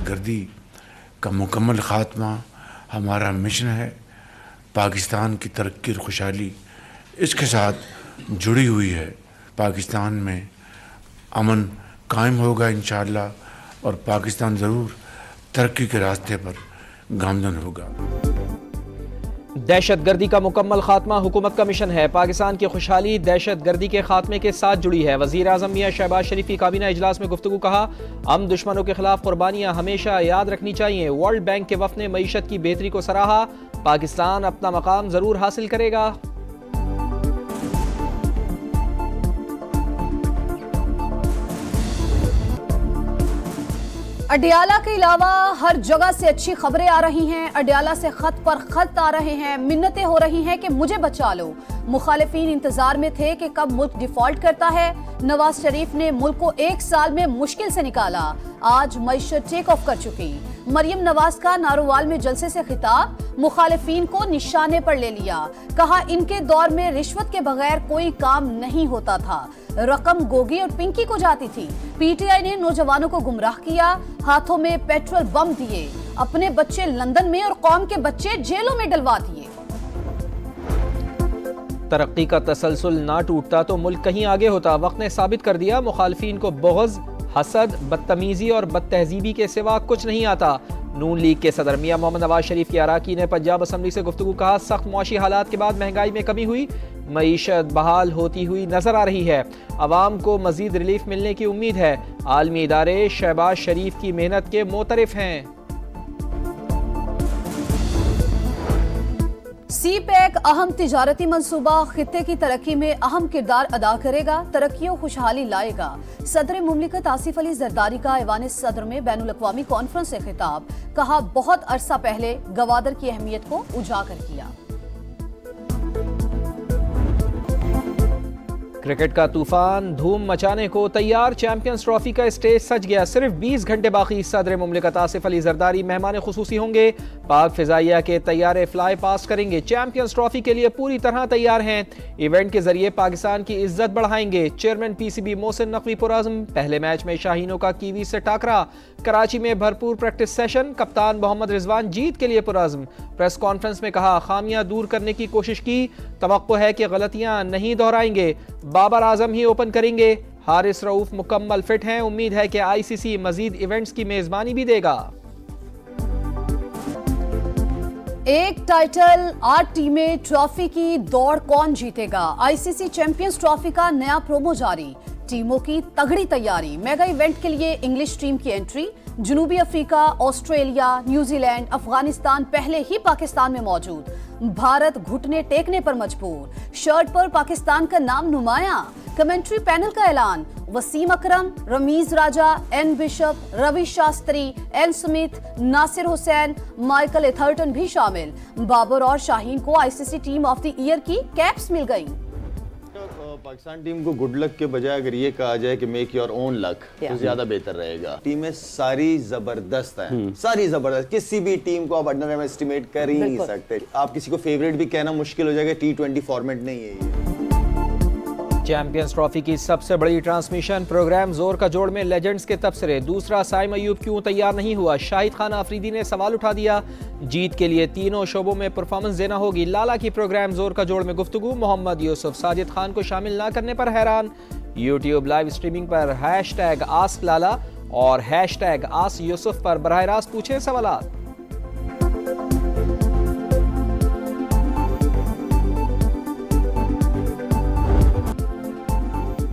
दहशतगर्दी का मुकम्मल ख़ात्मा हमारा मिशन है। पाकिस्तान की तरक्की और खुशहाली इसके साथ जुड़ी हुई है। पाकिस्तान में अमन कायम होगा इंशाअल्लाह और पाकिस्तान ज़रूर तरक्की के रास्ते पर गामजन होगा। दहशतगर्दी का मुकम्मल खात्मा हुकूमत का मिशन है। पाकिस्तान की खुशहाली दहशतगर्दी के खात्मे के साथ जुड़ी है। वज़ीर आज़म मियां शहबाज शरीफ की काबीना इजलास में गुफ्तगू। कहा, हम दुश्मनों के खिलाफ कुर्बानियां हमेशा याद रखनी चाहिए। वर्ल्ड बैंक के वफ़द ने मईशत की बेहतरी को सराहा। पाकिस्तान अपना मकाम जरूर हासिल करेगा। अडियाला के अलावा हर जगह से अच्छी खबरें आ रही हैं। अडियाला से खत पर खत आ रहे हैं, मिन्नतें हो रही हैं कि मुझे बचा लो। मुखालिफिन इंतजार में थे कि कब मुल्क डिफॉल्ट करता है। नवाज शरीफ ने मुल्क को 1 साल में मुश्किल से निकाला। आज मईशत टेक ऑफ कर चुकी। मरियम नवाज का नारोवाल में जलसे से खिताब, मुखालिफिन को निशाने पर ले लिया। कहा, इनके दौर में रिश्वत के बगैर कोई काम नहीं होता था। रकम गोगी और पिंकी को जाती थी। पीटीआई ने नौजवानों को गुमराह किया, हाथों में पेट्रोल बम दिए, अपने बच्चे लंदन में और कौम के बच्चे जेलों में डलवा दिए। तरक्की का तसलसल ना टूटता तो मुल्क कहीं आगे होता। वक्त ने साबित कर दिया, मुखालिफिन को बुग़्ज़, हसद, बदतमीजी और बदतहजीबी के सिवा कुछ नहीं आता। नून लीग के सदर मियां मोहम्मद नवाज शरीफ की अराकीन ने पंजाब असम्बली से गुफ्तगू। कहा, सख्त मुआशी हालात के बाद महंगाई में कमी हुई, मईशत बहाल होती हुई नजर आ रही है। अवाम को मजीद रिलीफ मिलने की उम्मीद है। आलमी इदारे शहबाज शरीफ की मेहनत के मोतरिफ हैं। सी पैक अहम तिजारती मंसूबा खित्ते की तरक्की में अहम किरदार अदा करेगा, तरक्की और खुशहाली लाएगा। सदर मुमलिकत आसिफ अली जरदारी का ऐवान सदर में बैनुल अक़वामी कॉन्फ्रेंस से खिताब। कहा, बहुत अरसा पहले गवादर की अहमियत को उजागर किया। क्रिकेट का तूफान धूम मचाने को तैयार। चैंपियंस ट्रॉफी का स्टेज सज गया। सिर्फ 20 घंटे बाकी। सदर मुमलिकत आसिफ अली जरदारी मेहमान खुसूसी होंगे। पाक फिजाइया के तैयारे फ्लाई पास करेंगे। चैंपियंस ट्रॉफी के लिए पूरी तरह तैयार हैं। इवेंट के जरिए पाकिस्तान की इज्जत बढ़ाएंगे। चेयरमैन पीसीबी मोहसिन नकवी पुरअज़्म। पहले मैच में शाहीनों का कीवी से टाकरा। कराची में भरपूर प्रैक्टिस सेशन। कप्तान मोहम्मद रिजवान जीत के लिए पुरअज़्म। प्रेस कॉन्फ्रेंस में कहा, खामियां दूर करने की कोशिश की। तवक्को है कि गलतियां नहीं दोहराएंगे। बाबर आजम ही ओपन करेंगे। हारिस रऊफ मुकम्मल फिट हैं। उम्मीद है कि आईसीसी मजीद इवेंट्स की मेजबानी भी देगा। एक टाइटल 8 टीमें, ट्रॉफी की दौड़ कौन जीतेगा। आईसीसी चैंपियंस ट्रॉफी का नया प्रोमो जारी। टीमों की तगड़ी तैयारी। मेगा इवेंट के लिए इंग्लिश टीम की एंट्री। जनूबी अफ्रीका, ऑस्ट्रेलिया, न्यूजीलैंड, अफगानिस्तान पहले ही पाकिस्तान में मौजूद। भारत घुटने टेकने पर मजबूर। शर्ट पर पाकिस्तान का नाम नुमाया। कमेंट्री पैनल का ऐलान। Wasim Akram, Rameez Raja, Ian Bishop, Ravi Shastri, Ian Smith, Nasser Hussain, Michael Atherton भी शामिल। बाबर और शाहीन को ICC team of the year की कैप्स मिल गई। पाकिस्तान टीम को गुड लक के बजाय अगर ये कहा जाए कि मेक योर ओन लक तो ज्यादा बेहतर रहेगा। टीमें सारी जबरदस्त हैं, सारी जबरदस्त। किसी भी टीम को आप अंडर एस्टिमेट कर ही नहीं सकते। आप किसी को फेवरेट भी कहना मुश्किल हो जाएगा। T20 फॉर्मेट नहीं है ये। चैंपियंस ट्रॉफी की सबसे बड़ी ट्रांसमिशन प्रोग्राम जोर का जोड़ में लेजेंड्स के तबसरे। दूसरा साइम अयूब क्यों तैयार नहीं हुआ। शाहिद खान आफरीदी ने सवाल उठा दिया। जीत के लिए तीनों शोबों में परफॉर्मेंस देना होगी। लाला की प्रोग्राम जोर का जोड़ में गुफ्तगू। मोहम्मद यूसुफ साजिद खान को शामिल ना करने पर हैरान। यूट्यूब लाइव स्ट्रीमिंग पर #आस्क लाला और #आस्क यूसुफ पर बराह रास्त पूछे सवालात।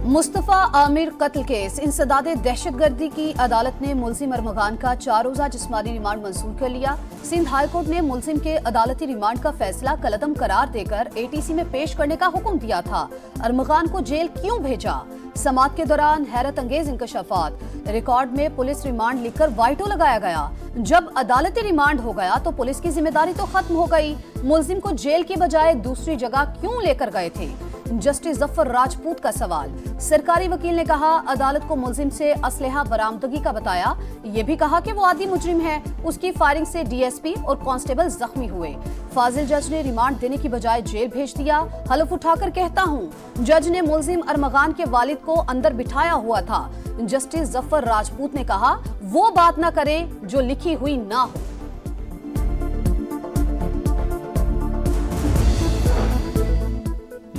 मुस्तफा आमिर कत्ल केस। इंसदाद दहशतगर्दी की अदालत ने मुलजिम अरमगान का 4 रोजा जिस्मानी रिमांड मंजूर कर लिया। सिंध हाई कोर्ट ने मुलजिम के अदालती रिमांड का फैसला कलअदम करार देकर एटीसी में पेश करने का हुक्म दिया था। अरमगान को जेल क्यों भेजा। समाअत के दौरान हैरत अंगेज इंकशाफात। रिकॉर्ड में पुलिस रिमांड लिखकर वाइटो लगाया गया। जब अदालती रिमांड हो गया तो पुलिस की जिम्मेदारी तो खत्म हो गई। मुलजिम को जेल की बजाय दूसरी जगह क्यों लेकर गए थे। जस्टिस जफर राजपूत का सवाल। सरकारी वकील ने कहा अदालत को मुलजिम से असलहा बरामदगी का बताया। ये भी कहा कि वो आदि मुजरिम है। उसकी फायरिंग से डीएसपी और कांस्टेबल जख्मी हुए। फाजिल जज ने रिमांड देने की बजाय जेल भेज दिया। हलफ उठाकर कहता हूँ जज ने मुलजिम अरमगान के वालिद को अंदर बिठाया हुआ था। जस्टिस जफर राजपूत ने कहा वो बात न करे जो लिखी हुई ना हो।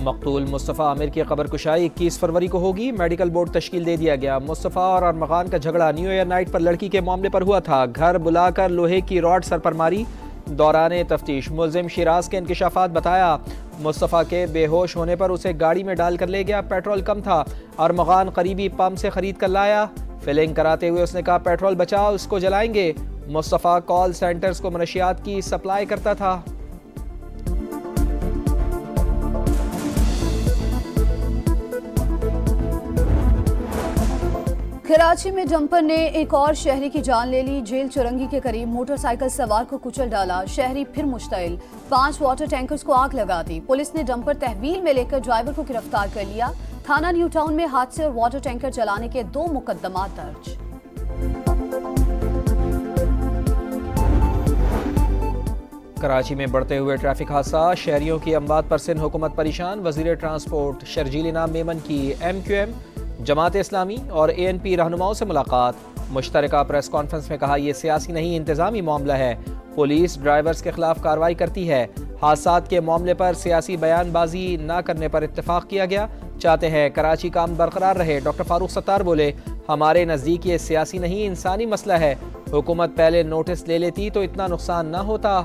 मकतूल मुस्तफ़ा आमिर की कब्र कुशाई 21 फरवरी को होगी। मेडिकल बोर्ड तश्कील दे दिया गया। मुस्तफ़ा और अरमगान का झगड़ा न्यू ईयर नाइट पर लड़की के मामले पर हुआ था। घर बुलाकर लोहे की रॉड सर पर मारी। दौरान तफ्तीश मुलजिम शिराज के इंकशाफात बताया। मुस्तफ़ा के बेहोश होने पर उसे गाड़ी में डालकर ले गया। पेट्रोल कम था। अरमगान करीबी पंप से खरीद कर लाया। फिलिंग कराते हुए उसने कहा पेट्रोल बचा, उसको जलाएंगे। मुस्तफ़ा कॉल सेंटर्स को मनशियात की सप्लाई करता था। कराची में जंपर ने एक और शहरी की जान ले ली। जेल चुरंगी के करीब मोटरसाइकिल सवार को कुचल डाला। शहरी फिर मुश्तइल। 5 वाटर टैंकर्स को आग लगा दी। पुलिस ने जंपर तहवील में लेकर ड्राइवर को गिरफ्तार कर लिया। थाना न्यू टाउन में हादसे और वाटर टैंकर जलाने के 2 मुकदमा दर्ज। कराची में बढ़ते हुए ट्रैफिक हादसा। शहरियों की अमवात पर सिंध हुकूमत परेशान। वजीर ट्रांसपोर्ट शर्जील इनाम मेमन की MQM जमात इस्लामी और ANP रहनुमाओं से मुलाकात। मुश्तरका प्रेस कॉन्फ्रेंस में कहा यह सियासी नहीं इंतजामी मामला है। पुलिस ड्राइवर्स के खिलाफ कार्रवाई करती है। हादसात के मामले पर सियासी बयानबाजी न करने पर इत्तेफाक किया गया। चाहते हैं कराची का अमन बरकरार रहे। डॉक्टर फारूक सत्तार बोले हमारे नज़दीक ये सियासी नहीं इंसानी मसला है। हुकूमत पहले नोटिस ले लेती तो इतना नुकसान न होता।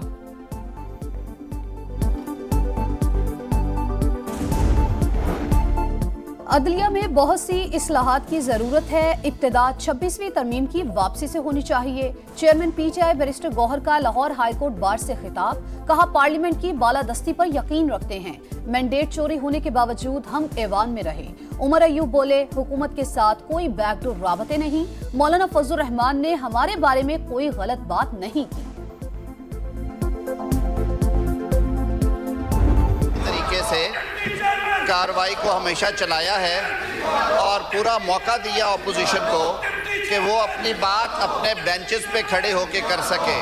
अदलिया में बहुत सी इस्लाहात की जरूरत है। इब्तिदा 26वीं तरमीम की वापसी से होनी चाहिए। चेयरमैन PTI बैरिस्टर गौहर का लाहौर हाईकोर्ट बार से खिताब। कहा पार्लियामेंट की बालादस्ती पर यकीन रखते हैं। मैंडेट चोरी होने के बावजूद हम ऐवान में रहे। उमर अयूब बोले हुकूमत के साथ कोई बैकडोर राबते नहीं। मौलाना फजलुर रहमान ने हमारे बारे में कोई गलत बात नहीं की। तरीके से कार्रवाई को हमेशा चलाया है और पूरा मौका दिया अपोजिशन को कि वो अपनी बात अपने बेंचेस पे खड़े होकर कर सके।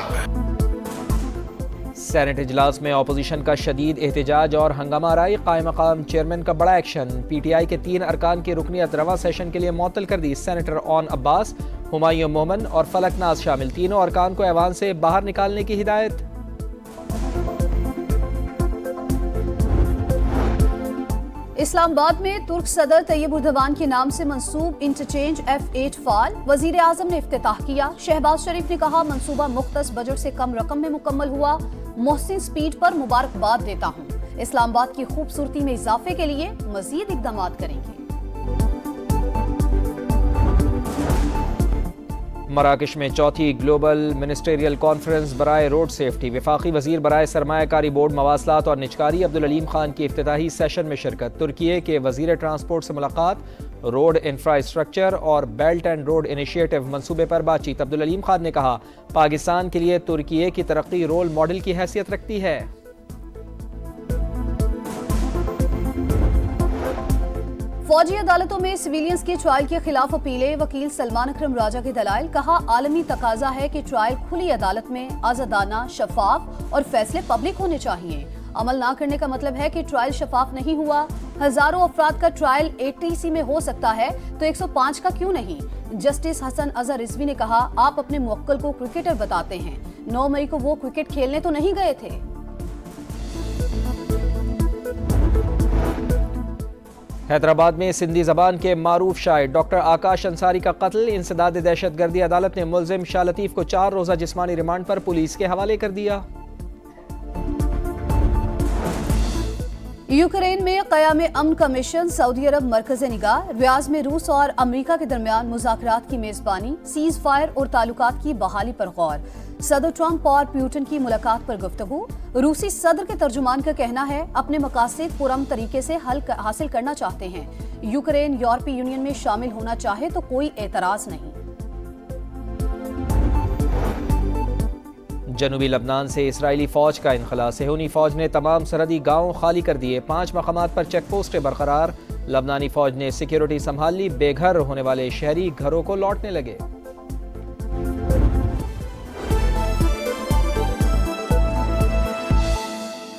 सेनेट इजलास में अपोजिशन का शदीद एहतजाज और हंगामा राय। कायम मकाम चेयरमैन का बड़ा एक्शन। PTI के 3 अरकान की रुकनियत रवा सेशन के लिए मुअत्तल कर दी। सेनेटर ऑन अब्बास, हुमायूं मोमन और फलक नाज शामिल। तीनों अरकान को ऐवान से बाहर निकालने की हिदायत। इस्लामाबाद में तुर्क सदर तैयब उर्दवान के नाम से मंसूब इंटरचेंज F8 फाल वजीर आजम ने इफ्तिताह किया। शहबाज शरीफ ने कहा मंसूबा मुख्तस बजट से कम रकम में मुकम्मल हुआ। मोहसिन स्पीड पर मुबारकबाद देता हूँ। इस्लामाबाद की खूबसूरती में इजाफे के लिए मजीद इक़दाम करेंगे। मराकश में चौथी ग्लोबल मिनिस्टेरियल कॉन्फ्रेंस बराए रोड सेफ्टी। वफाकी वजीर बराए सरमायाकारी बोर्ड मवासलात और निजकारी अब्दुल अलीम खान की इफ्तिताही सेशन में शिरकत। तुर्की के वजीर ट्रांसपोर्ट से मुलाकात। रोड इंफ्रास्ट्रक्चर और बेल्ट एंड रोड इनिशिएटिव मंसूबे पर बातचीत। अब्दुल अलीम खान ने कहा पाकिस्तान के लिए तुर्की की तरक्की रोल मॉडल की हैसियत रखती है। फौजी अदालतों में सिविलियंस के ट्रायल के खिलाफ अपीलें। वकील सलमान अकरम राजा के दलाइल। कहा आलमी तकाजा है कि ट्रायल खुली अदालत में आजादाना, शफाफ और फैसले पब्लिक होने चाहिए। अमल ना करने का मतलब है कि ट्रायल शफाफ नहीं हुआ। हजारों अफराद का ट्रायल ATC में हो सकता है तो 105 का क्यों नहीं। जस्टिस हसन अजहर रिजवी ने कहा आप अपने मुवक्किल को क्रिकेटर बताते हैं। 9 मई को वो क्रिकेट खेलने तो नहीं गए थे। हैदराबाद में सिंधी जबान के मारूफ शायर डॉक्टर आकाश अंसारी का कत्ल। इंसदाद दहशतगर्दी अदालत ने मुलजिम शाह लतीफ को 4 रोजा जिस्मानी रिमांड पर पुलिस के हवाले कर दिया। यूक्रेन में क़याम अमन का मिशन। सऊदी अरब मरकज़ निगाह। रियाज में रूस और अमरीका के दरमियान मुज़ाकरात की मेजबानी। सीज फायर और ताल्लुकात की बहाली पर गौर। सदर ट्रंप और पुतिन की मुलाकात पर गुफ्तगू। रूसी सदर के तर्जुमान का कहना है अपने मकासद पुरअमन तरीके से हासिल करना चाहते हैं। यूक्रेन यूरोपीय यूनियन में शामिल होना चाहे तो कोई एतराज नहीं। जनूबी लबनान से इसराइली फौज का इनखला। सेहूनी फौज ने तमाम सरहदी गांव खाली कर दिए। 5 मकामात पर चेक पोस्टें बरकरार। लबनानी फौज ने सिक्योरिटी संभाल ली। बेघर होने वाले शहरी घरों को लौटने लगे।